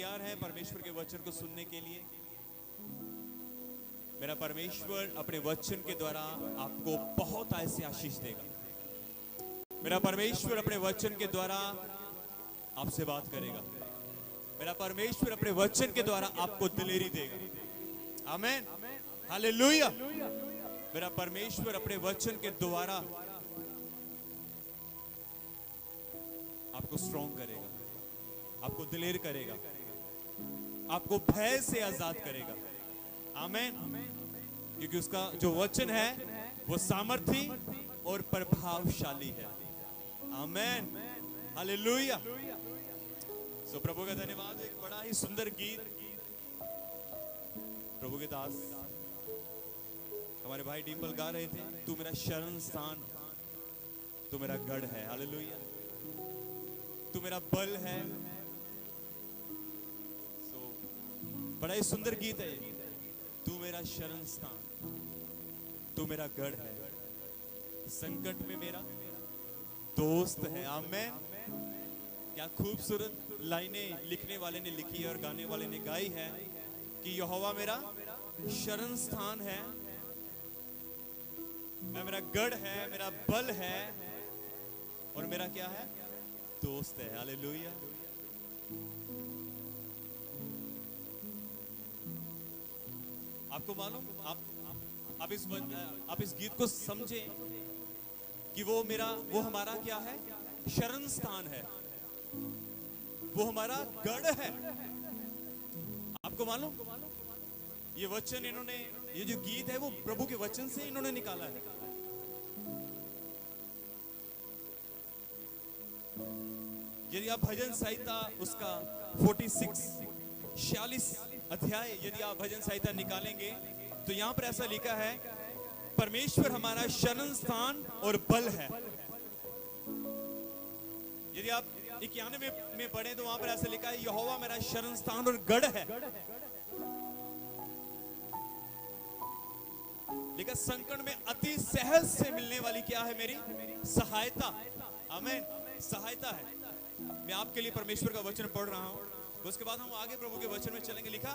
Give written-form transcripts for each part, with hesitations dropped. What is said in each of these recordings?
तैयार हैं परमेश्वर के वचन को सुनने के लिए? मेरा परमेश्वर अपने वचन के द्वारा आपको बहुत ऐसे आशीष देगा। मेरा परमेश्वर अपने वचन के द्वारा आपसे बात करेगा। मेरा परमेश्वर अपने वचन के द्वारा आपको दिलेरी देगा। आमेन, हालेलुया। मेरा परमेश्वर अपने वचन के द्वारा आपको स्ट्रॉन्ग करेगा, आपको दिलेर करेगा, आपको भय से आजाद करेगा। आमेन। क्योंकि उसका जो वचन है वो सामर्थी और प्रभावशाली है। आमेन, हालेलुया। सो प्रभु का धन्यवाद। एक बड़ा ही सुंदर गीत प्रभु के दास हमारे भाई डिंपल गा रहे थे। तू मेरा शरण स्थान, तू मेरा गढ़ है। हालेलुया। तू मेरा बल है। बड़ा ही सुंदर गीत है। तू मेरा शरण स्थान, तू मेरा गढ़ है, संकट में मेरा दोस्त है। आमेन। क्या खूबसूरत लाइनें लिखने वाले ने लिखी है और गाने वाले ने गाई है कि यहोवा मेरा शरण स्थान है, मेरा गढ़ है, मेरा बल है और मेरा क्या है? दोस्त है। हालेलुया। आपको मालूम, आप इस गीत को समझें कि वो हमारा क्या है? शरण स्थान है, वो हमारा गढ़ है। आपको मालूम, ये वचन इन्होंने, ये जो गीत है वो प्रभु के वचन से इन्होंने निकाला है। यदि आप भजन संहिता उसका 46 अध्याय यदि आप भजन संहिता निकालेंगे तो यहां पर ऐसा लिखा है, परमेश्वर हमारा शरण स्थान और बल है। यदि आप 91 में पढ़े तो वहां पर ऐसा लिखा है, यहोवा मेरा शरण स्थान और गढ़ है। लेकिन संकट में अति सहज से मिलने वाली क्या है? मेरी सहायता। आमीन, सहायता है। मैं आपके लिए परमेश्वर का वचन पढ़ रहा हूं, उसके बाद हम आगे प्रभु के वचन में चलेंगे। लिखा,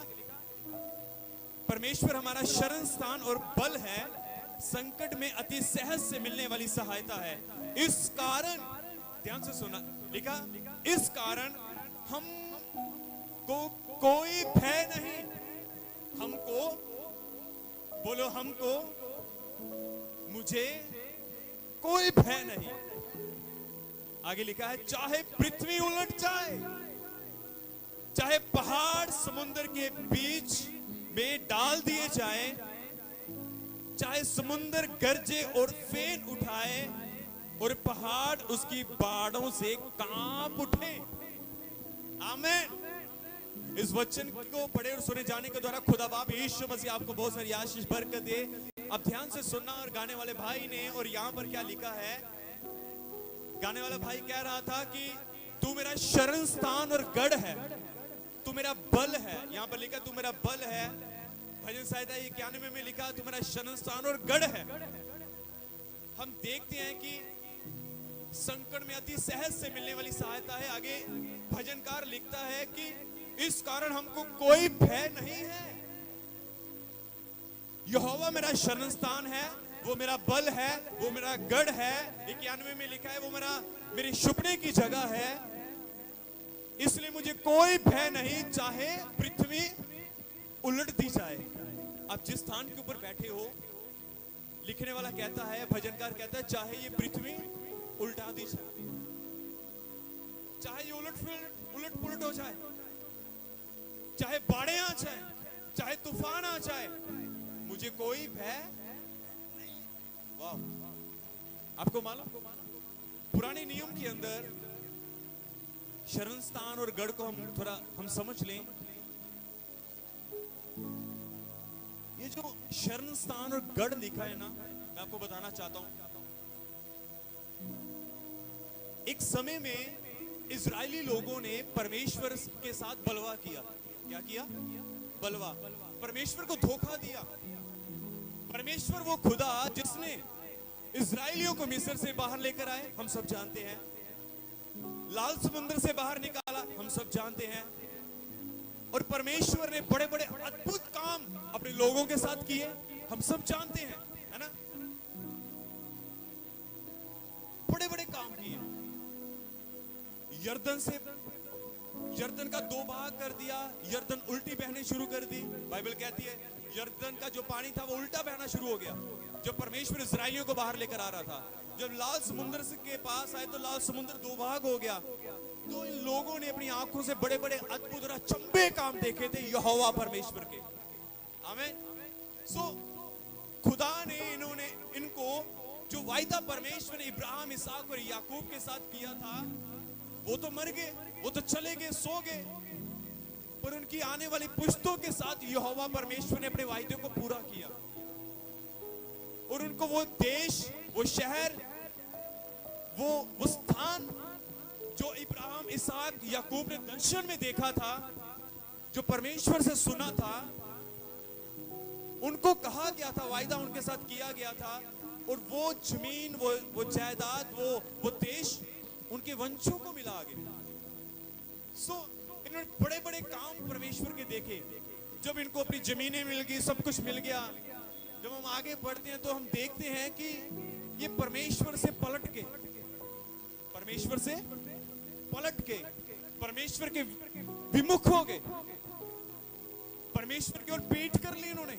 परमेश्वर हमारा शरण स्थान और बल है, संकट में अति सहज से मिलने वाली सहायता है। इस कारण, ध्यान से सुना, लिखा, इस कारण हमको कोई भय नहीं। हमको, बोलो हमको, मुझे कोई भय नहीं। आगे लिखा है, चाहे पृथ्वी उलट जाए, चाहे पहाड़ समुद्र के बीच में डाल दिए जाए, चाहे समुद्र गरजे और फेन उठाए और पहाड़ उसकी बाढ़ों से कांप उठे। आमीन। इस वचन को पढ़े और सुने जाने के द्वारा खुदा बाप यीशु मसीह आपको बहुत सारी आशीष बरकत दे। अब ध्यान से सुनना। और गाने वाले भाई ने, और यहां पर क्या लिखा है, गाने वाला भाई कह रहा था कि तू मेरा शरण स्थान और गढ़ है, तू मेरा बल है। यहां पर लिखा तू मेरा बल है। भजन संहिता 91 में लिखा तू मेरा शरण स्थान और गढ़ है। हम देखते हैं कि संकट में अति सहज से मिलने वाली सहायता है। आगे भजनकार लिखता है कि इस कारण हमको कोई भय नहीं है। यहोवा मेरा शरण स्थान है, वो मेरा बल है, वो मेरा गढ़ है। 91 में लिखा है, वो मेरी छुपने की जगह है, इसलिए मुझे कोई भय नहीं, चाहे पृथ्वी उलट दी जाए। आप जिस स्थान के ऊपर बैठे हो, लिखने वाला कहता है, भजनकार कहता है, चाहे ये पृथ्वी उल्टा दी जाए, चाहे ये उलट पुलट हो जाए, चाहे बाढ़ें आ जाए, चाहे तूफान आ जाए, मुझे कोई भय नहीं। वाह। आपको मालूम, पुराने नियम के अंदर शरण स्थान और गढ़ को हम समझ लें। ये जो शरण स्थान और गढ़ लिखा है ना, मैं आपको बताना चाहता हूं, एक समय में इजरायली लोगों ने परमेश्वर के साथ बलवा किया। क्या किया? बलवा। परमेश्वर को धोखा दिया। परमेश्वर वो खुदा जिसने इजरायलियों को मिस्र से बाहर लेकर आए, हम सब जानते हैं। लाल समुद्र से बाहर निकाला, हम सब जानते हैं। और परमेश्वर ने बड़े बड़े अद्भुत काम अपने लोगों के साथ किए, हम सब जानते हैं, है ना। बड़े बड़े काम किए। यर्दन का दो भाग कर दिया, यर्दन उल्टी बहने शुरू कर दी। बाइबल कहती है यर्दन का जो पानी था वो उल्टा बहना शुरू हो गया। जब परमेश्वर इस्राएलियों को बाहर लेकर आ रहा था, जब लाल समुद्र के पास आए तो लाल समुद्र दो भाग हो गया। तो इन लोगों ने अपनी आंखों से बड़े बड़े अद्भुत और अचंभे काम देखे थे यहोवा परमेश्वर के। आमीन। सो खुदा ने इनको जो वायदा परमेश्वर ने इब्राहिम, इसहाक और याकूब के साथ किया था, वो तो मर गए, वो तो चले गए, सो गए, पर उनकी आने वाली पुश्तों के साथ यहोवा परमेश्वर ने अपने वायदे को पूरा किया और उनको वो देश, वो शहर, वो स्थान जो इब्राहिम, इसहाक, याकूब ने दर्शन में देखा था, जो परमेश्वर से सुना था, उनको कहा गया था, वायदा उनके साथ किया गया था, और वो जमीन, वो जायदाद, वो देश उनके वंशों को मिला आगे। इन्होंने बड़े बड़े काम परमेश्वर के देखे। जब इनको अपनी जमीनें मिल गई, सब कुछ मिल गया, जब हम आगे बढ़ते हैं तो हम देखते हैं कि ये परमेश्वर से पलट के, परमेश्वर के विमुख हो गए, परमेश्वर की ओर पीठ कर ली इन्होंने।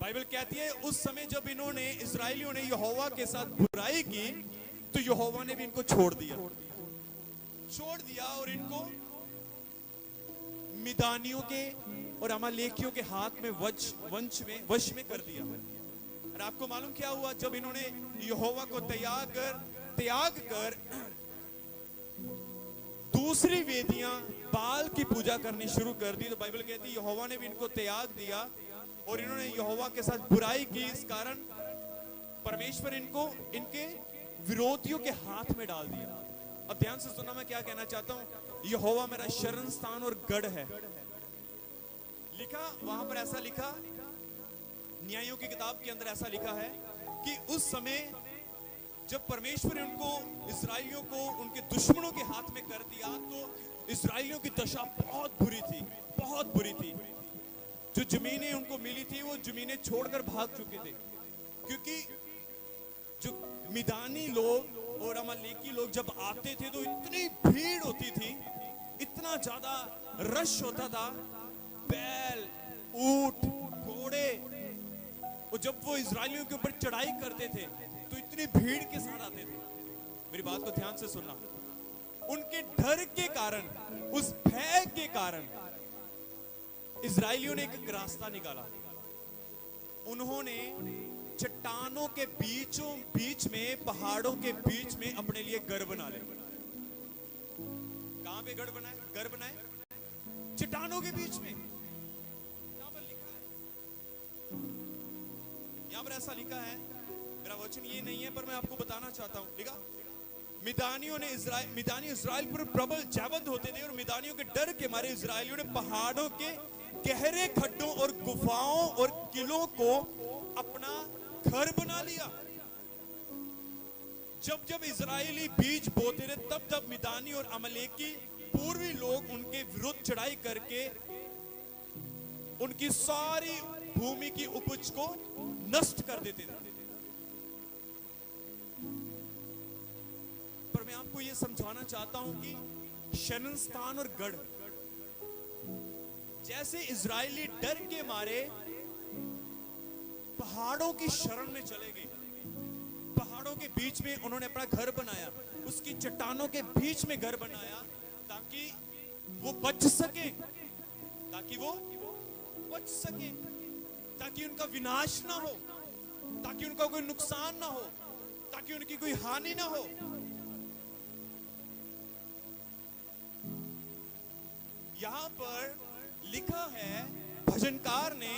बाइबल कहती है उस समय जब इन्होंने, इस्राएलियों ने यहोवा के साथ बुराई की, तो यहोवा ने भी इनको छोड़ दिया और इनको मिदानियों के और अमालेकियों के हाथ में वश में कर दिया। और आपको मालूम क्या हुआ? जब इन्होंने यहोवा को त्याग कर दूसरी वेदियां, बाल की पूजा करनी शुरू कर दी, तो बाइबल कहती है यहोवा ने भी इनको त्याग दिया और इन्होंने यहोवा के साथ बुराई की। इस कारण परमेश्वर इनको इनके विरोधियों के हाथ में डाल दिया। अब ध्यान से सुनना, मैं क्या कहना चाहता हूं। यहोवा मेरा शरण स्थान और गढ़ है, लिखा वहां पर, ऐसा लिखा न्यायों की किताब के अंदर, ऐसा लिखा है कि उस समय जब परमेश्वर ने उनको, इस्राएलियों को उनके दुश्मनों के हाथ में कर दिया, तो इस्राएलियों की दशा बहुत बुरी थी। जो जमीनें उनको मिली थी, वो जमीनें छोड़कर भाग चुके थे, क्योंकि जो मिदानी लोग और अमालेकी लोग जब आते थे तो इतनी भीड़ होती थी, इतना ज्यादा रश होता था, बैल, ऊंट, घोड़े, और जब वो इस्राएलियों के ऊपर चढ़ाई करते थे तो इतनी भीड़ के साथ आते थे। मेरी बात को ध्यान से सुनना। उनके डर के कारण, उस भय के कारण इस्राएलियों ने एक रास्ता निकाला। उन्होंने चट्टानों के बीच में, पहाड़ों के बीच में अपने लिए घर बना ले। कहां पे घर बनाए? चट्टानों के बीच में। यहां पर लिखा है, यहां पर ऐसा लिखा है, मेरा वचन ये नहीं है पर मैं आपको बताना चाहता हूं। लिखा, मिदानी इस्राएल पर प्रबल जयवंत होते थे और मिदानियों के डर के मारे इस्राएलियों ने पहाड़ों के गहरे खड्डों और गुफाओं और किलों को अपना घर बना लिया। जब इजरायली बीज बोते थे, तब मिदानी और अमलेकी पूर्वी लोग उनके विरुद्ध चढ़ाई करके उनकी सारी भूमि की उपज को नष्ट कर देते थे। पर मैं आपको यह समझाना चाहता हूं कि शरण स्थान और गढ़, जैसे इजरायली डर के मारे पहाड़ों की शरण में चले गए, पहाड़ों के बीच में उन्होंने अपना घर बनाया, उसकी चट्टानों के बीच में घर बनाया ताकि वो बच सके, ताकि उनका विनाश ना हो, ताकि उनका कोई नुकसान ना हो, ताकि उनकी कोई हानि ना हो। यहां पर लिखा है भजनकार ने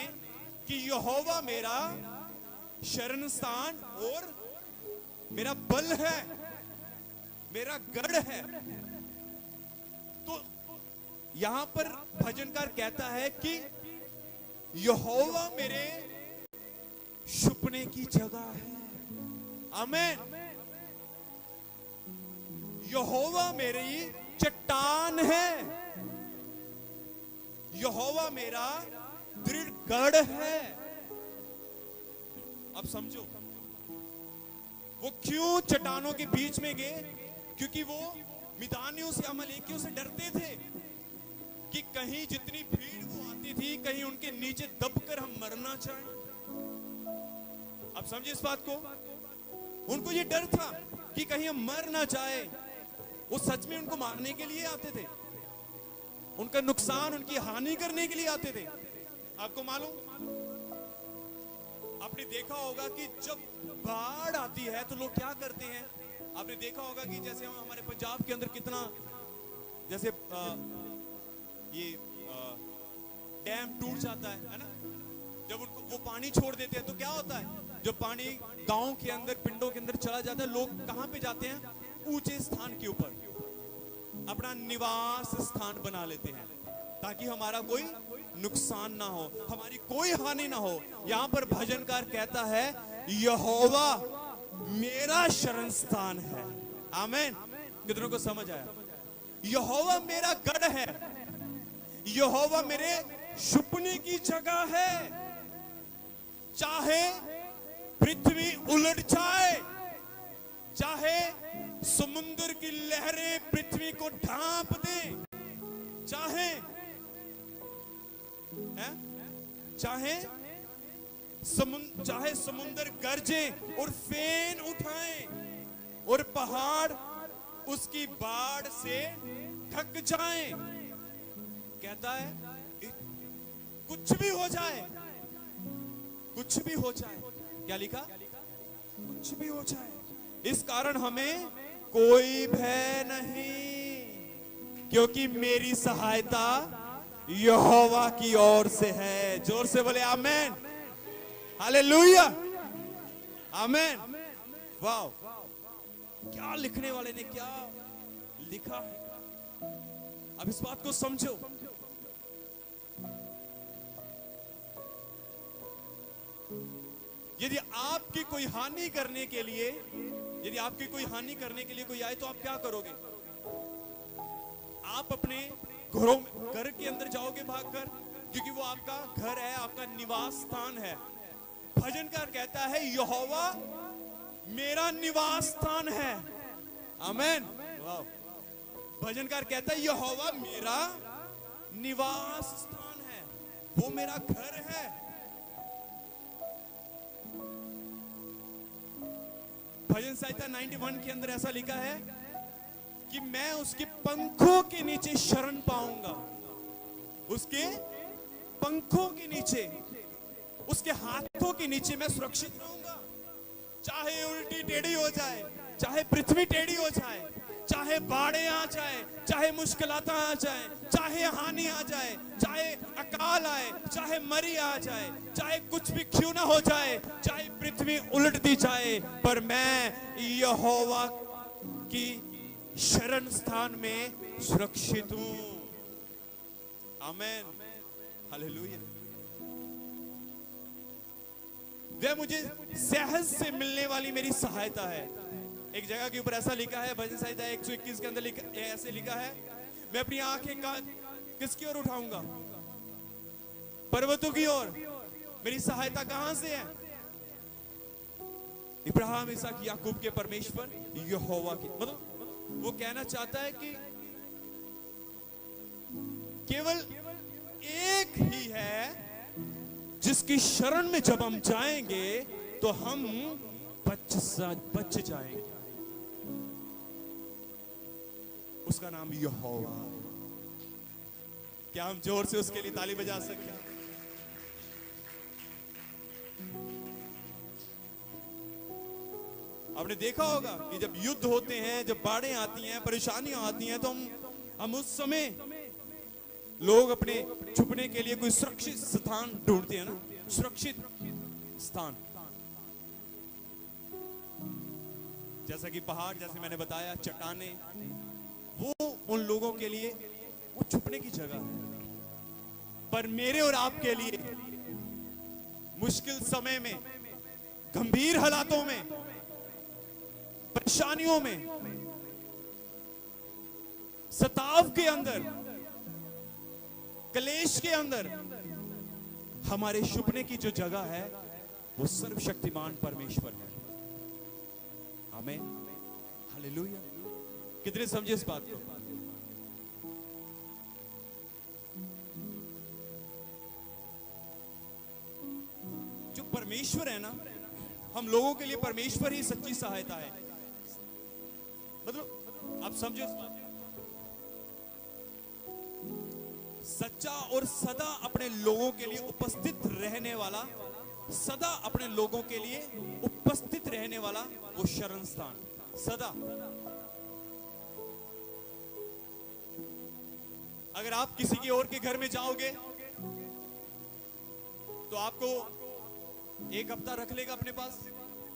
कि यहोवा मेरा शरण स्थान और मेरा बल है, मेरा गढ़ है। तो यहां पर भजनकार कहता है कि यहोवा मेरे छुपने की जगह है। आमीन। यहोवा मेरी चट्टान है, यहोवा मेरा दृढ़ गढ़ है। अब समझो वो क्यों चट्टानों के बीच में गए? क्योंकि वो मिदानियों से, अमलेकियों से डरते थे कि कहीं जितनी भीड़ वो आती थी, कहीं उनके नीचे दबकर हम मरना चाहें। अब समझे इस बात को? उनको ये डर था कि कहीं हम मर ना जाए। वो सच में उनको मारने के लिए आते थे, उनका नुकसान, उनकी हानि करने के लिए आते थे। आपको मालूम, आपने देखा होगा कि जब बाढ़ आती है तो लोग क्या करते हैं? आपने देखा होगा कि जैसे हम हमारे पंजाब के अंदर कितना, जैसे ये डैम टूट जाता है ना, जब उनको वो पानी छोड़ देते हैं तो क्या होता है? जब पानी गांव के अंदर, पिंडों के अंदर चला जाता है, लोग कहां पे जाते हैं? ऊंचे स्थान के ऊपर अपना निवास स्थान बना लेते हैं, ताकि हमारा कोई नुकसान ना हो, हमारी कोई हानि ना हो। यहां पर भजनकार कहता है यहोवा मेरा शरण स्थान है। आमीन। कितनों को समझ आया? यहोवा मेरा गढ़ है, यहोवा मेरे छुपने की जगह है। चाहे पृथ्वी उलट जाए, चाहे समुद्र की लहरें पृथ्वी को ढांप दें, चाहे समुद्र गरजे और फेन उठाए और पहाड़ उसकी बाढ़ से ढक जाएं। कहता है कुछ भी हो जाए, कुछ भी हो जाए। क्या लिखा? कुछ भी हो जाए, इस कारण हमें कोई भय नहीं, क्योंकि मेरी सहायता यहोवा की ओर से है। जोर से बोले आमेन, हालेलुया, आमेन। वाह, क्या लिखने वाले ने क्या लिखा है। अब इस बात को समझो। यदि आपकी कोई हानि करने के लिए, यदि आपकी कोई हानि करने के लिए कोई आए तो आप क्या करोगे? आप अपने घर के अंदर जाओगे भागकर, क्योंकि वो आपका घर है, आपका निवास स्थान है। भजनकार कहता है यहोवा मेरा निवास स्थान है। आमीन। वाह। भजनकार कहता है यहोवा मेरा निवास स्थान है, वो मेरा घर है। भजन संहिता 91 के अंदर ऐसा लिखा है कि मैं उसके पंखों के नीचे शरण पाऊंगा, उसके पंखों के नीचे, उसके हाथों के नीचे मैं सुरक्षित रहूंगा। चाहे उल्टी टेढ़ी हो जाए, चाहे पृथ्वी टेढ़ी हो जाए, चाहे बाढ़ें आ जाए, चाहे मुश्किलात आ जाए, चाहे हानि आ जाए, चाहे अकाल आए, चाहे मरी आ जाए, चाहे कुछ भी क्यों ना हो जाए, चाहे पृथ्वी उलट दी जाए, पर मैं यहोवा की शरण स्थान में सुरक्षित हूं। आमीन, हालेलुया। वह मुझे सहज से मिलने वाली मेरी सहायता है। एक जगह के ऊपर ऐसा लिखा है, भजन संहिता 121 के अंदर ऐसे लिखा है, मैं अपनी आंखें किसकी ओर उठाऊंगा? पर्वतों की ओर। मेरी सहायता कहां से है? इब्राहिम, इसहाक, याकूब के परमेश्वर यहोवा की। मतलब वो कहना चाहता है कि केवल एक ही है जिसकी शरण में जब हम जाएंगे तो हम बच जाएंगे। उसका नाम यहोवा। क्या हम जोर से उसके लिए ताली बजा सकते हैं? आपने देखा होगा कि जब युद्ध होते हैं, जब बाढ़ें आती हैं, परेशानियां आती हैं, तो हम उस समय लोग अपने छुपने के लिए कोई सुरक्षित स्थान ढूंढते हैं ना, सुरक्षित स्थान। जैसा कि पहाड़, जैसे मैंने बताया, चट्टाने, वो उन लोगों के लिए वो छुपने की जगह है। पर मेरे और आपके लिए मुश्किल समय में, गंभीर हालातों में, परेशानियों में, सताव के अंदर क्लेश के अंदर हमारे छुपने की जो जगह है वो सर्वशक्तिमान परमेश्वर है। आमीन, हालेलुया। कितने समझे इस बात को? जो परमेश्वर है ना, हम लोगों के लिए परमेश्वर ही सच्ची सहायता है। मतलब आप समझो इस बात, सच्चा और सदा अपने लोगों के लिए उपस्थित रहने वाला, सदा अपने लोगों के लिए उपस्थित रहने वाला वो शरण स्थान, सदा। अगर आप किसी की और के घर में जाओगे तो आपको एक हफ्ता रख लेगा अपने पास,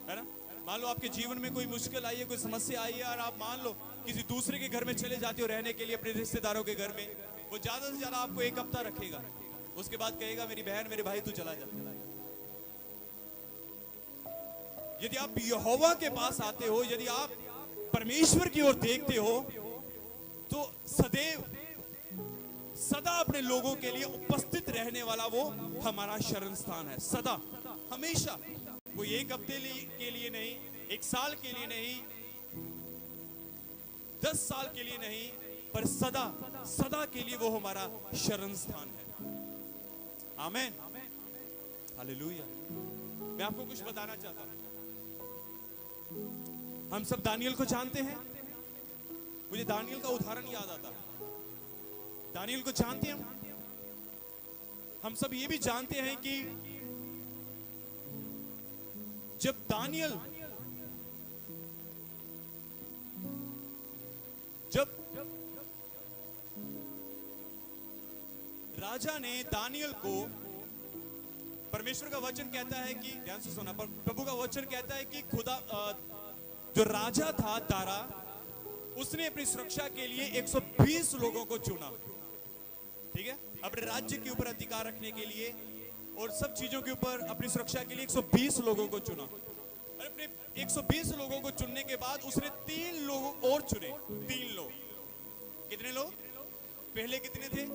है ना। मान लो आपके जीवन में कोई मुश्किल आई है, कोई समस्या आई है, और आप मान लो किसी दूसरे के घर में चले जाते हो रहने के लिए, अपने रिश्तेदारों के घर में, वो ज्यादा से ज्यादा आपको एक हफ्ता रखेगा। उसके बाद कहेगा मेरी बहन मेरे भाई तू चला जा। यदि आप यहोवा के पास आते हो, यदि आप परमेश्वर की ओर देखते हो, तो सदैव सदा अपने लोगों के लिए उपस्थित रहने वाला वो हमारा शरण स्थान है, सदा, हमेशा। कोई एक हफ्ते के लिए नहीं, एक साल के लिए नहीं, 10 साल के लिए नहीं, पर सदा सदा के लिए वो हमारा शरण स्थान है। आमीन, हालेलुया। मैं आपको कुछ बताना चाहता हूं। हम सब दानियल को जानते हैं। मुझे दानियल का उदाहरण याद आता है। दानियल को जानते हैं हम सब ये भी जानते हैं कि जब दानियल राजा ने दानियल को, परमेश्वर का वचन कहता है कि, ध्यान से सुना, प्रभु का वचन कहता है कि खुदा जो राजा था दारा, उसने अपनी सुरक्षा के लिए 120 लोगों को चुना, ठीक है, अपने राज्य के ऊपर अधिकार रखने के लिए और सब चीजों के ऊपर अपनी सुरक्षा के लिए 120 लोगों को चुना। और अपने 120 लोगों को चुनने के बाद उसने 3 लोग और चुने। 3 लोग, कितने लोग? पहले कितने थे?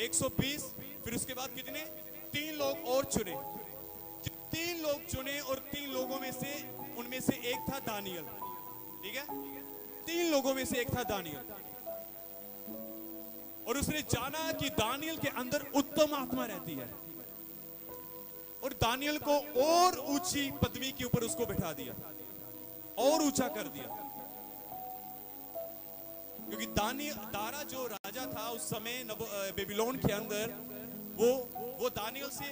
120, फिर उसके बाद कितने? 3 लोग और चुने। 3 लोग चुने और 3 लोगों में से, उनमें से एक था दानियल, ठीक है, 3 लोगों में से एक था दानियल। और उसने जाना कि दानियल के अंदर उत्तम आत्मा रहती है, और दानियल को और ऊंची पदवी के ऊपर उसको बैठा दिया, और ऊंचा कर दिया। क्योंकि दारा जो राजा था उस समय बेबीलोन के अंदर, वो दानियल से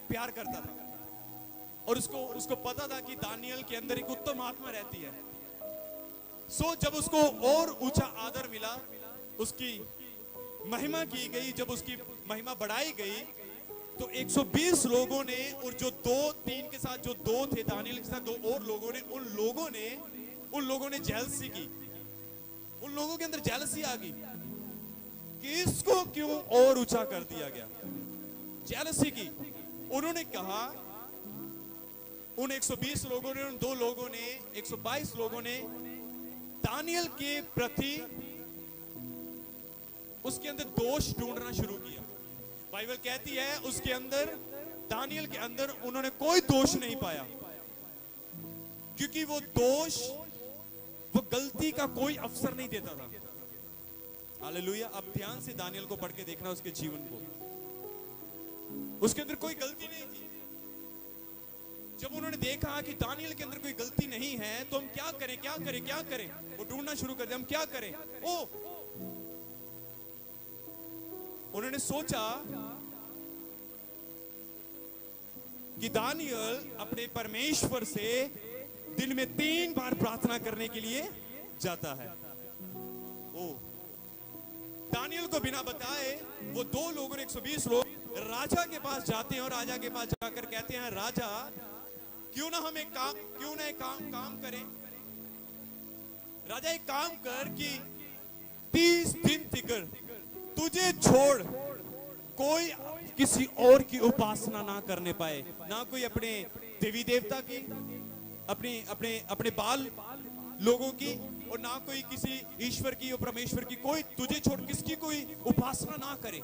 प्यार करता था, और उसको पता था कि दानियल के अंदर एक उत्तम आत्मा रहती है। सो जब उसको और ऊंचा आदर मिला, उसकी महिमा की गई, जब उसकी महिमा बढ़ाई गई, तो 120 लोगों ने, और जो 2-3 के साथ जो 2 थे दानियल के साथ 2 और लोगों ने, उन लोगों ने जेलसी की। उन लोगों के अंदर जेलसी आ गई कि इसको क्यों और ऊंचा कर दिया गया। जेलसी की। उन्होंने कहा, उन 120 लोगों ने, उन 2 लोगों ने, 122 लोगों ने दानियल के प्रति उसके अंदर दोष ढूंढना शुरू किया। बाइबल कहती है उसके अंदर, दानियल के अंदर उन्होंने कोई दोष नहीं पाया, क्योंकि वो दोष, वो गलती का कोई अवसर नहीं देता था। हालेलुया। अब ध्यान से दानियल को पढ़ के देखना, उसके जीवन को, उसके अंदर कोई गलती नहीं थी। जब उन्होंने देखा कि दानियल के अंदर कोई गलती नहीं है, तो हम क्या करें, क्या करें, क्या करें, वो ढूंढना शुरू कर दिया, हम क्या करें। उन्होंने सोचा कि दानियल अपने परमेश्वर से दिन में 3 बार प्रार्थना करने के लिए जाता है। दानियल को बिना बताए वो 2 लोग, 120 लोग राजा के पास जाते हैं, और राजा के पास जाकर कहते हैं, राजा क्यों ना हम एक काम करें। राजा एक काम कर कि 30 दिन तक तुझे छोड़ कोई किसी और की उपासना ना करने पाए, ना कोई अपने देवी देवता की, अपने बाल लोगों की, और ना कोई किसी ईश्वर की और परमेश्वर की, कोई तुझे छोड़ किसकी कोई उपासना ना करे।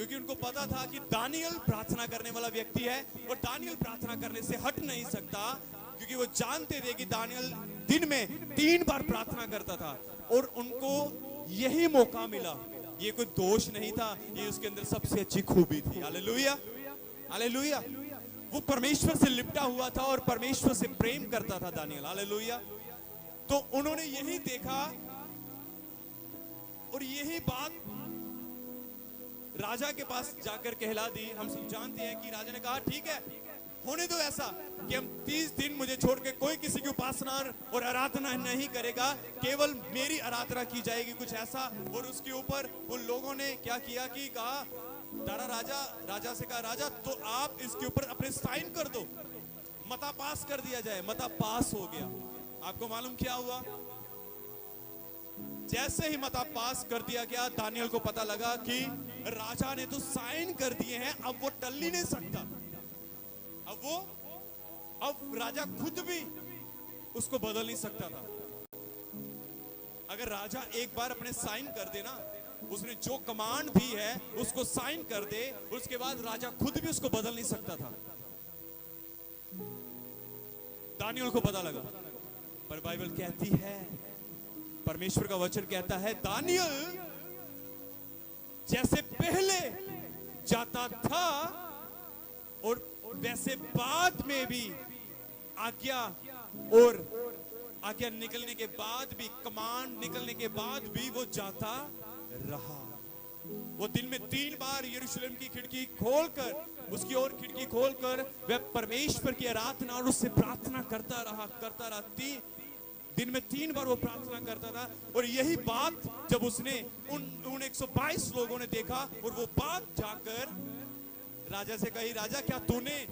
क्योंकि उनको पता था कि दानियल प्रार्थना करने वाला व्यक्ति है और दानियल प्रार्थना करने से हट नहीं सकता, क्योंकि वो जानते थे कि दानियल दिन में 3 बार प्रार्थना करता था और उनको यही मौका मिला। ये कोई दोष नहीं था, ये उसके अंदर सबसे अच्छी खूबी थी। Hallelujah, hallelujah. वो परमेश्वर से लिपटा हुआ था और परमेश्वर से प्रेम करता था दानियल। हालेलुया। तो उन्होंने यही देखा और यही बात राजा के पास जाकर कहला दी। हम सब जानते हैं कि राजा ने कहा ठीक है, होने दो ऐसा कि हम 30 दिन मुझे छोड़ के कोई किसी की उपासना और आराधना नहीं करेगा, केवल मेरी आराधना की जाएगी, कुछ ऐसा। और उसके ऊपर उन लोगों ने क्या किया कि कहा, तारा राजा से कहा, राजा तो आप इसके ऊपर अपने साइन कर दो, मता पास कर दिया जाए। मता पास हो गया। आपको मालूम क्या हुआ? जैसे ही मता पास कर दिया गया, दानियल को पता लगा कि राजा ने तो साइन कर दिए हैं, अब वो टल ही नहीं सकता। अब राजा खुद भी उसको बदल नहीं सकता था। अगर राजा एक बार अपने साइन कर देना, उसने जो कमांड दी है उसको साइन कर दे, उसके बाद राजा खुद भी उसको बदल नहीं सकता था। दानियल को पता लगा, पर बाइबल कहती है, परमेश्वर का वचन कहता है, दानियल जैसे पहले जाता था और वैसे बाद में भी आज्ञा निकलने के बाद भी, कमांड निकलने के बाद भी वो जाता रहा। वो दिन में 3 बार यरूशलेम की खिड़की खोलकर, उसकी ओर खिड़की खोलकर वह परमेश्वर की आराधना और उससे प्रार्थना करता रहा। दिन में 3 बार वो प्रार्थना करता था। और यही बात जब उसने उन 122 लोगों ने देखा और वो बात जाकर राजा से कही, राजा क्या तूने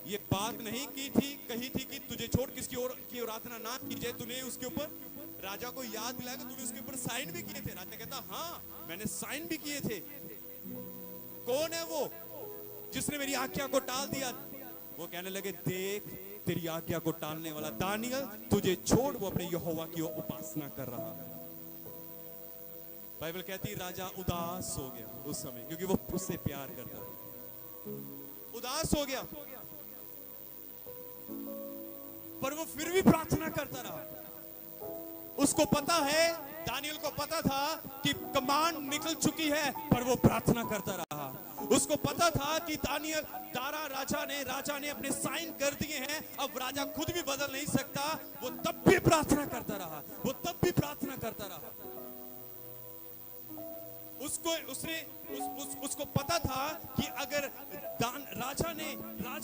ये बात नहीं कही थी कि तुझे छोड़ किसकी ओर की आराधना ना की जाए? तूने उसके ऊपर, राजा को याद दिलाया कि तूने उसके ऊपर साइन भी किए थे। राजा कहता, हाँ मैंने साइन भी किए थे। कौन है वो जिसने मेरी आज्ञा को टाल दिया? वो कहने लगे, देख तेरी आज्ञा को टालने वाला दानियल तुझे छोड़ वो अपने यहोवा की उपासना कर रहा है। बाइबल कहती राजा उदास हो गया उस समय, क्योंकि वो उससे प्यार करता था। उदास हो गया, पर वो फिर भी प्रार्थना करता रहा। उसको पता है, दानियल को पता था कि कमांड निकल चुकी है, पर वो प्रार्थना करता रहा। उसको पता था कि राजा ने अपने साइन कर दिए हैं, अब राजा खुद भी बदल नहीं सकता। वो तब भी प्रार्थना करता रहा। उसको पता था कि अगर राजा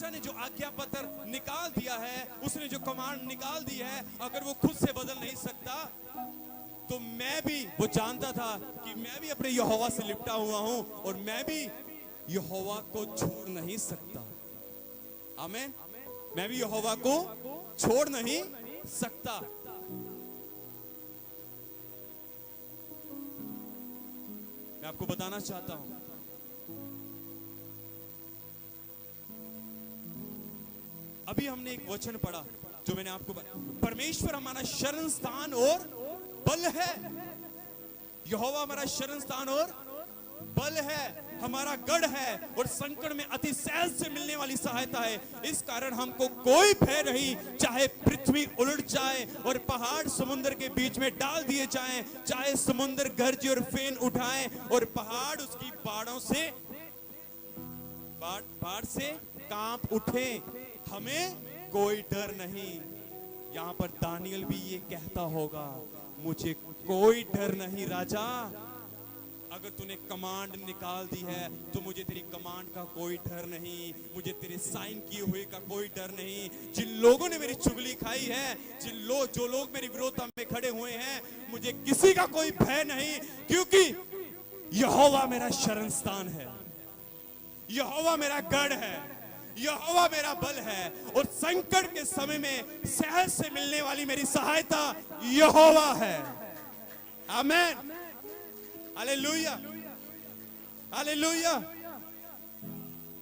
ने जो आज्ञा पत्र निकाल दिया है, उसने जो कमांड निकाल दी है, अगर वो खुद से बदल नहीं सकता, तो मैं भी, वो जानता था कि मैं भी अपने यहोवा से लिपटा हुआ हूं और मैं भी यहोवा को छोड़ नहीं सकता। आमीन। मैं भी यहोवा को छोड़ नहीं सकता। मैं आपको बताना चाहता हूं, अभी हमने एक वचन पढ़ा जो मैंने आपको परमेश्वर हमारा शरण स्थान और बल है। यहोवा हमारा शरण स्थान और बल है, हमारा गढ़ है और संकट में अति सहज से मिलने वाली सहायता है। इस कारण हमको कोई भय नहीं, चाहे पृथ्वी उलट जाए और पहाड़ समुद्र के बीच में डाल दिए जाएं, चाहे समुद्र गरजे और फेन उठाए और पहाड़ उसकी बाढ़ से कांप उठे, हमें कोई डर नहीं। यहां पर दानियल भी ये कहता होगा, मुझे कोई डर नहीं राजा। अगर तूने कमांड निकाल दी है तो मुझे तेरी कमांड का कोई डर नहीं, मुझे तेरे साइन किए हुए का कोई डर नहीं। जिन लोगों ने मेरी चुगली खाई है, जो लोग मेरी विरोधता में खड़े हुए हैं, मुझे किसी का कोई भय नहीं, क्योंकि यहोवा मेरा शरण स्थान है, यहोवा मेरा गढ़ है, यहोवा मेरा बल है और संकट के समय में सहज से मिलने वाली मेरी सहायता यहोवा है। आमीन, हालेलुया, हालेलुया।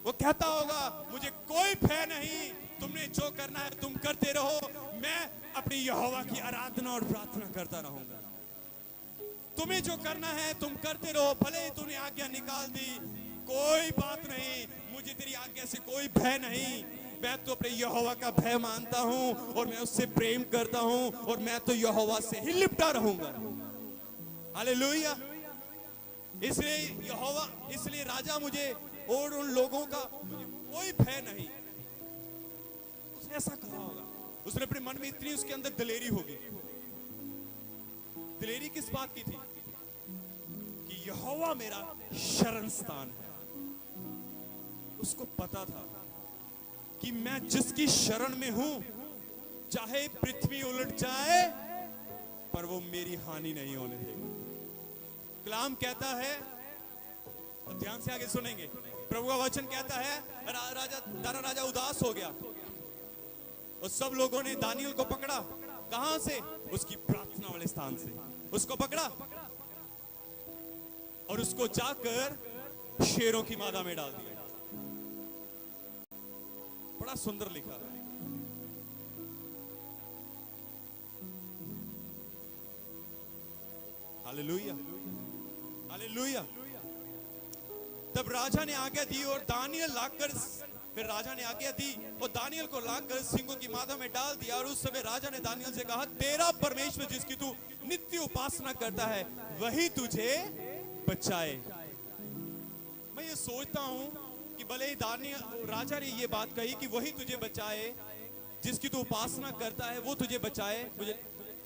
वो कहता होगा, मुझे कोई भय नहीं, तुमने जो करना है तुम करते रहो, मैं अपनी यहोवा की आराधना और प्रार्थना करता रहूंगा। तुम्हें जो करना है तुम करते रहो, भले ही तूने आज्ञा निकाल दी, कोई कोई भय नहीं, मैं तो अपने यहोवा का भय मानता हूं और मैं उससे प्रेम करता हूं और मैं तो यहोवा से ही लिपटा रहूंगा। हालेलुया। इसलिए राजा मुझे और उन लोगों का मुझे कोई भय नहीं। उसने ऐसा कहा होगा, उसने अपने मन में इतनी उसके अंदर दिलेरी होगी। दिलेरी किस बात की थी? कि यहोवा मेरा शरण स्थान है। उसको पता था कि मैं जिसकी शरण में हूं, चाहे पृथ्वी उलट जाए पर वो मेरी हानि नहीं होने देगा। कलाम कहता है, ध्यान से आगे सुनेंगे, प्रभु का वचन कहता है राजा उदास हो गया और सब लोगों ने दानियल को पकड़ा। कहां से? उसकी प्रार्थना वाले स्थान से उसको पकड़ा और उसको जाकर शेरों की मादा में डाल दिया। बड़ा सुंदर लिखा है। Hallelujah, hallelujah. तब राजा ने आज्ञा दी और दानियल लाकर, फिर राजा ने आज्ञा दी और दानियल को लाकर सिंहों की मादा में डाल दिया। और उस समय राजा ने दानियल से कहा, तेरा परमेश्वर जिसकी तू नित्य उपासना करता है वही तुझे बचाए। मैं ये सोचता हूं कि भले ही दानियल, राजा ने ये बात कही कि वही तुझे बचाए, जिसकी तू उपासना करता है वो तुझे बचाए।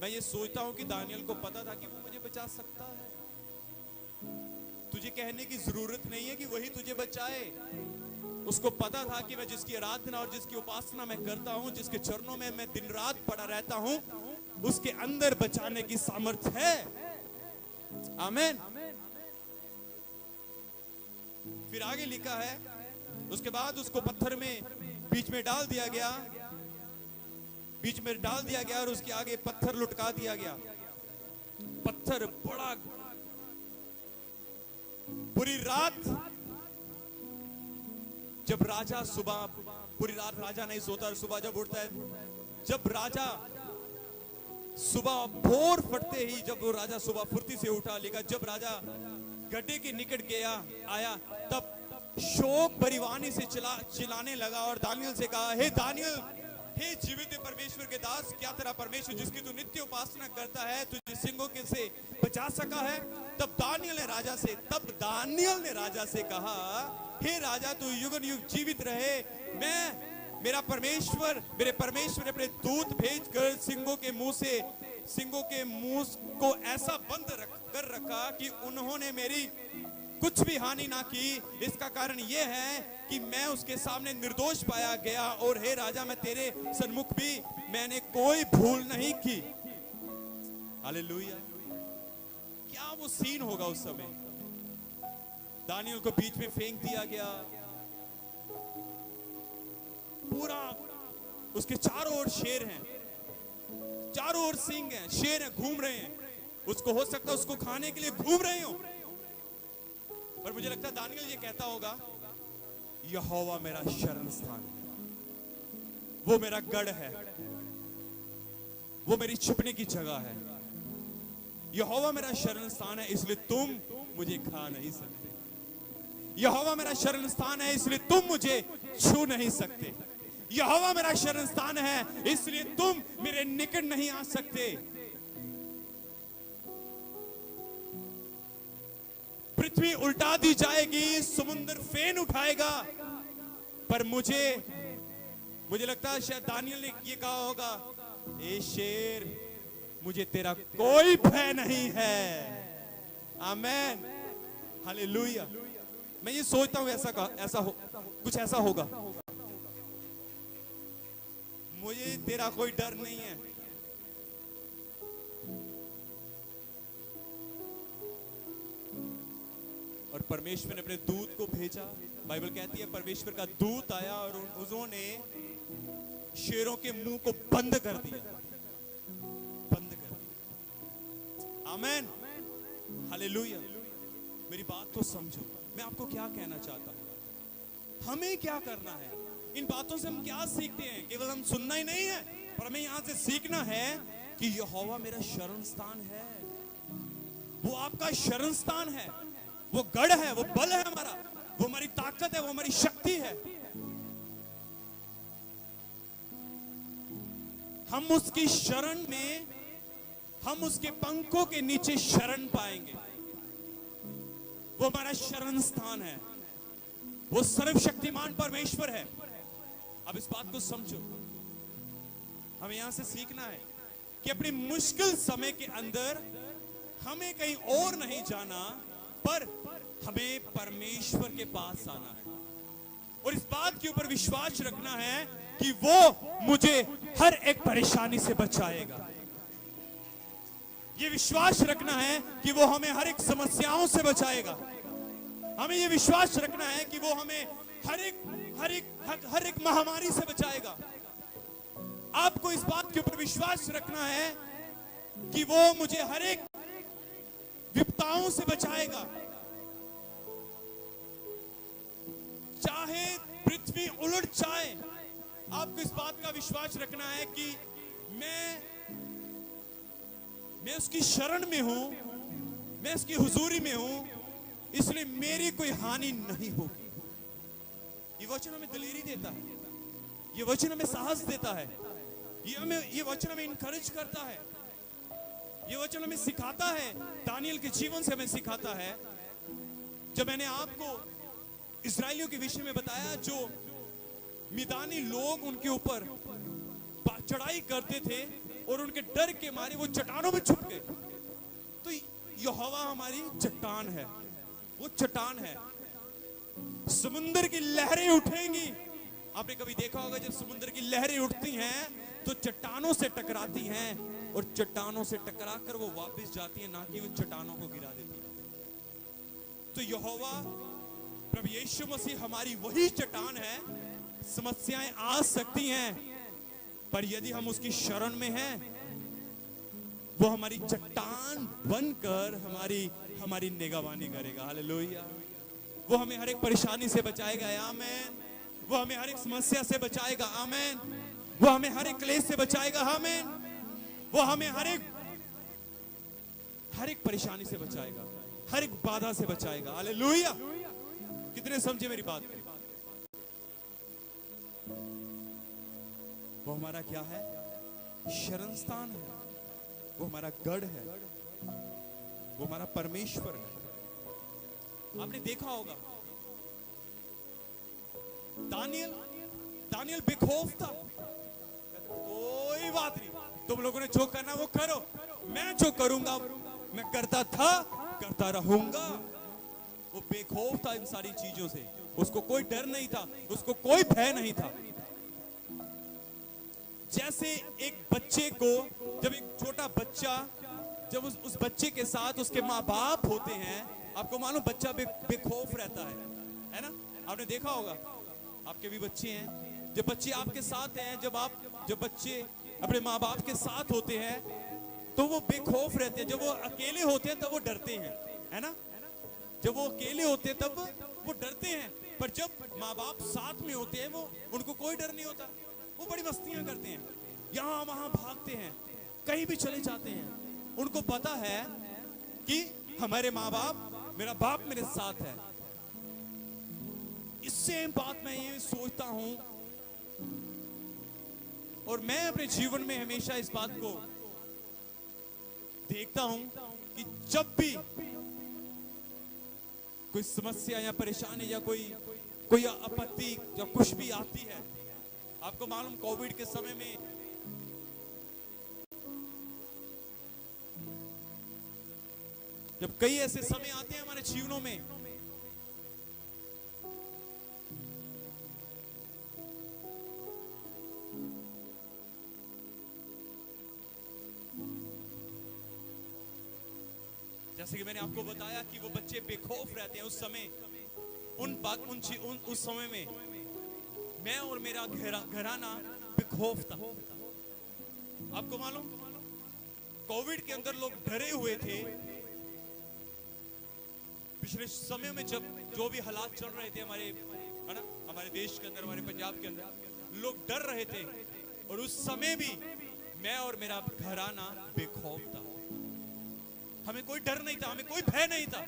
मैं ये सोचता हूं कि दानियल को पता था कि वो मुझे बचा सकता है। तुझे कहने की जरूरत नहीं है कि वही तुझे बचाए। उसको पता था कि मैं जिसकी आराधना और जिसकी उपासना मैं करता हूं, जिसके चरणों में मैं दिन रात पड़ा रहता हूं, उसके अंदर बचाने की सामर्थ्य है। आमीन। फिर आगे लिखा है, उसके बाद उसको पत्थर में बीच में डाल दिया गया, बीच में डाल दिया गया और उसके आगे पत्थर लुटका दिया गया। पत्थर बड़ा, पूरी रात जब राजा सुबह, पूरी रात राजा नहीं सोता, सुबह जब उठता है, जब राजा सुबह भोर फटते ही, जब वो राजा सुबह फुर्ती से उठा, लेकिन जब राजा गड्ढे के निकट गया आया, तब शोक परिवानी से चिल्लाने लगा और दानियल से कहा, हे दानियल, हे जीवित परमेश्वर के दास, क्या तेरा परमेश्वर जिसकी तू नित्य उपासना करता है तुझे सिंहों के से बचा सका है? तब दानियल ने राजा से कहा, हे राजा, तू युगन युग जीवित रहे। मेरे परमेश्वर ने अपने दूत भेजकर सिंहों के मुंह को ऐसा बंद कर रखा कि उन्होंने मेरी कुछ भी हानि ना की। इसका कारण यह है कि मैं उसके सामने निर्दोष पाया गया, और हे राजा, मैं तेरे सन्मुख भी मैंने कोई भूल नहीं की। हालेलुया। क्या वो सीन होगा उस समय? दानियल को बीच में फेंक दिया गया, पूरा उसके चारों ओर शेर हैं, चारों ओर सिंह हैं, शेर हैं, घूम रहे हैं। उसको हो सकता है उसको खाने के लिए घूम रहे हो, पर मुझे लगता है दानियल ये कहता होगा, यहोवा मेरा शरण स्थान है, वो मेरा गढ़ है, वो मेरी छिपने की जगह है। यहोवा मेरा शरण स्थान है, इसलिए तुम मुझे खा नहीं सकते। यहोवा मेरा शरण स्थान है, इसलिए तुम मुझे छू नहीं सकते। यहोवा मेरा शरण स्थान है, इसलिए तुम मेरे निकट नहीं आ सकते। पृथ्वी उल्टा दी जाएगी, समुद्र फेन उठाएगा, पर मुझे लगता है शायद दानियल ने ये कहा होगा, ए शेर, मुझे तेरा कोई भय नहीं है। आमीन, हालेलुया। मैं ये सोचता हूं कुछ ऐसा होगा। मुझे तेरा कोई डर नहीं है। और परमेश्वर ने अपने दूत को भेजा। बाइबल कहती है परमेश्वर का दूत आया और उन्होंने शेरों के मुंह को बंद कर दिया, बंद कर दिया। आमीन, हालेलुया। मेरी बात को समझो, मैं आपको क्या कहना चाहता हूं। हमें क्या करना है? इन बातों से हम क्या सीखते हैं? केवल हम सुनना ही नहीं है, पर हमें यहां से सीखना है कि यहोवा मेरा शरण स्थान है। वो आपका शरण स्थान है, वो गढ़ है, वो बल है हमारा, वो हमारी ताकत है, वो हमारी शक्ति है। हम उसकी शरण में, हम उसके पंखों के नीचे शरण पाएंगे। वो हमारा शरण स्थान है, वो सर्वशक्तिमान परमेश्वर है। अब इस बात को समझो, हमें यहां से सीखना है कि अपनी मुश्किल समय के अंदर हमें कहीं और नहीं जाना, पर हमें परमेश्वर के पास आना है और इस बात के ऊपर विश्वास रखना है कि वो मुझे हर एक परेशानी से बचाएगा। ये विश्वास रखना है कि वो हमें हर एक समस्याओं से बचाएगा। हमें ये विश्वास रखना है कि वो हमें हर एक महामारी से बचाएगा। आपको इस बात के ऊपर विश्वास रखना है कि वो मुझे हर एक विपदाओं से बचाएगा। चाहे पृथ्वी उलट जाए, आपको इस बात का विश्वास रखना है कि मैं उसकी शरण में हूं, मैं उसकी हुजूरी में हूं, इसलिए मेरी कोई हानि नहीं होगी। ये वचन हमें दिलेरी देता है, ये वचन हमें साहस देता है, ये वचन हमें इनकरेज करता है, ये वचन हमें सिखाता है, दानियल के जीवन से हमें सिखाता है। जब मैंने आपको इस्राएलियों के विषय में बताया, जो मिदानी लोग उनके ऊपर चढ़ाई करते थे और उनके डर के मारे वो चट्टानों में छुप गए, तो यहोवा हमारी चट्टान है, वो चट्टान है। समुद्र की लहरें उठेंगी। आपने कभी देखा होगा जब समुद्र की लहरें उठती हैं तो चट्टानों से टकराती हैं और चट्टानों से टकराकर वो वापस जाती है, ना कि वो चट्टानों को गिरा देती है। तो यहोवा प्रभु यीशु मसीह हमारी वही चट्टान है। समस्याएं आ सकती हैं, पर यदि हम उसकी शरण में हैं, वो हमारी चट्टान बनकर हमारी निगहबानी करेगा। हालेलुया। वो हमें हर एक परेशानी से बचाएगा। आमीन। वो हमें हर एक समस्या से बचाएगा। आमीन। वो हमें हर एक क्लेश से बचाएगा। आमीन। वो हमें हर एक परेशानी से बचाएगा, हर एक बाधा से बचाएगा। हालेलुया। कितने समझे मेरी बात? वो हमारा क्या है? शरण स्थान है, वो हमारा गढ़ है, वो हमारा परमेश्वर है। आपने देखा होगा दानियल बेखौफ था। कोई बात नहीं, तुम लोगों ने जो करना वो करो, मैं जो करूंगा मैं करता था, करता रहूंगा। वो बेखौफ था इन सारी चीजों से, उसको कोई डर नहीं था, उसको कोई भय नहीं था। जैसे एक बच्चे को, जब एक छोटा बच्चा, जब उस बच्चे के साथ उसके माँ बाप होते हैं, आपको मालूम बच्चा बेखौफ रहता है ना? आपने देखा होगा, आपके भी बच्चे हैं, जब बच्चे आपके साथ हैं, जब बच्चे अपने माँ बाप के साथ होते हैं तो वो बेखौफ रहते हैं। जब वो अकेले होते हैं तब वो डरते हैं, है ना? जब वो अकेले होते हैं तब वो डरते हैं, पर जब माँ बाप साथ में होते हैं वो उनको कोई डर नहीं होता। वो बड़ी मस्तियां करते हैं, यहां वहां भागते हैं, कहीं भी चले जाते हैं। उनको पता है कि हमारे माँ बाप, मेरा बाप मेरे साथ है। इससे बात मैं ये सोचता हूं और मैं अपने जीवन में हमेशा इस बात को देखता हूं कि जब भी कोई समस्या या परेशानी या कोई आपत्ति या कुछ भी आती है, आपको मालूम कोविड के समय में जब कई ऐसे समय आते हैं हमारे जीवनों में, जैसे कि मैंने आपको बताया कि वो बच्चे बेखौफ रहते हैं। उस समय उस समय में मैं और मेरा घराना बेखौफ था। आपको मालूम कोविड के अंदर लोग डरे हुए थे। पिछले समय में जब जो भी हालात चल रहे थे हमारे देश के अंदर, हमारे पंजाब के अंदर, लोग डर रहे थे और उस समय भी मैं और मेरा घराना बेखौफ था। हमें कोई डर नहीं था, हमें कोई भय नहीं था।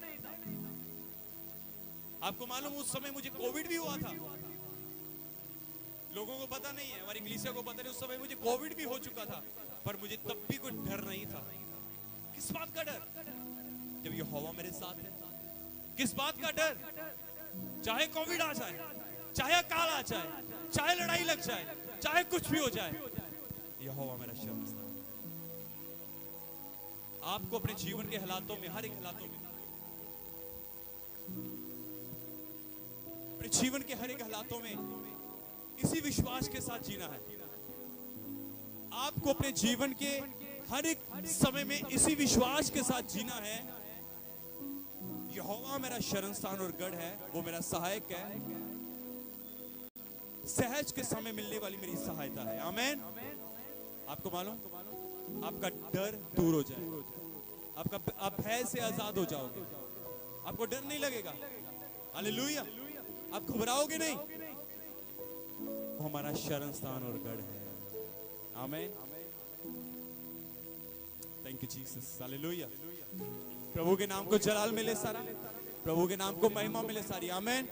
आपको मालूम उस समय मुझे कोविड भी हुआ था, लोगों को पता नहीं है, हमारी कलीसिया को पता नहीं, उस समय मुझे कोविड भी हो चुका था, पर मुझे तब भी कोई डर नहीं था। किस बात का डर? जब यहोवा मेरे साथ है। किस बात का डर? चाहे कोविड आ जाए, चाहे अकाल आ जाए, चाहे लड़ाई लग जाए, चाहे कुछ भी हो जाए, यहोवा मेरा शरणस्थान। आपको अपने जीवन के हालातों में, हर एक हालातों में, अपने जीवन के हर एक हालातों में इसी विश्वास के साथ जीना है। आपको अपने जीवन के हर एक समय में इसी विश्वास के साथ जीना है, यहोवा मेरा शरणस्थान और गढ़ है, वो मेरा सहायक है, सहज के समय मिलने वाली मेरी सहायता है। आमीन। आपको मालूम, आपका डर दूर हो जाए, आप भय से आजाद हो जाओगे, आपको डर नहीं लगेगा। हालेलुया। आप घबराओगे नहीं, वो हमारा शरण स्थान और गढ़ है। आमीन। Thank you Jesus. हालेलुया। प्रभु के नाम को जलाल मिले सारा, प्रभु के नाम को महिमा मिले सारी। आमीन।